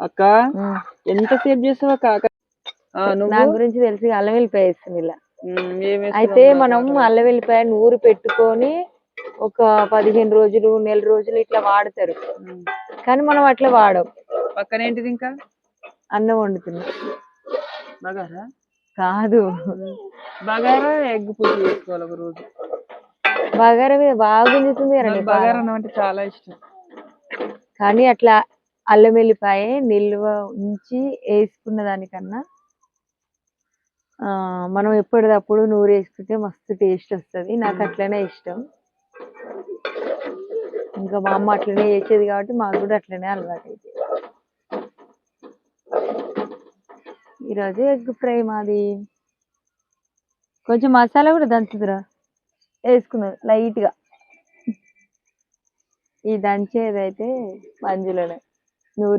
అక్క ఎంతసేపు చేస్తావా కాక నా గురించి తెలిసి అల్లం వెల్లిపాయ వేస్తుంది ఇలా. ఏమేస్తున్నావు అయితే మనం అల్లం వెల్లిపాయ నూరు పెట్టుకొని ఒక 15 రోజులు నెల రోజులు ఇట్లా వాడతారు. కానీ మనం అట్లా వాడం. పక్కన ఏంటిది ఇంకా అన్నం వండుతున్నా. బగారా కాదు, బగారా ఎగ్ పులుసు చేసుకోవాలి ఒక రోజు. బగారా మీద బాగా గుంజుతుంది నాకు బగారా అన్నం అంటే చాలా ఇష్టం. కానీ అట్లా అల్లం వెల్లిపాయ నిల్వ ఉంచి వేసుకున్న దానికన్నా మనం ఎప్పటిదప్పుడు నూరు వేసుకుంటే మస్తు టేస్ట్ వస్తుంది. నాకు అట్లనే ఇష్టం. ఇంకా మా అమ్మ అట్లనే చేసేది కాబట్టి మాకు కూడా అట్లనే అలవాటు అయితే. ఈరోజు ఎగ్ ఫ్రై మాది. కొంచెం మసాలా కూడా దంచుదురా వేసుకున్నది లైట్గా. ఈ దంచేదైతే మంజులోనే నూరి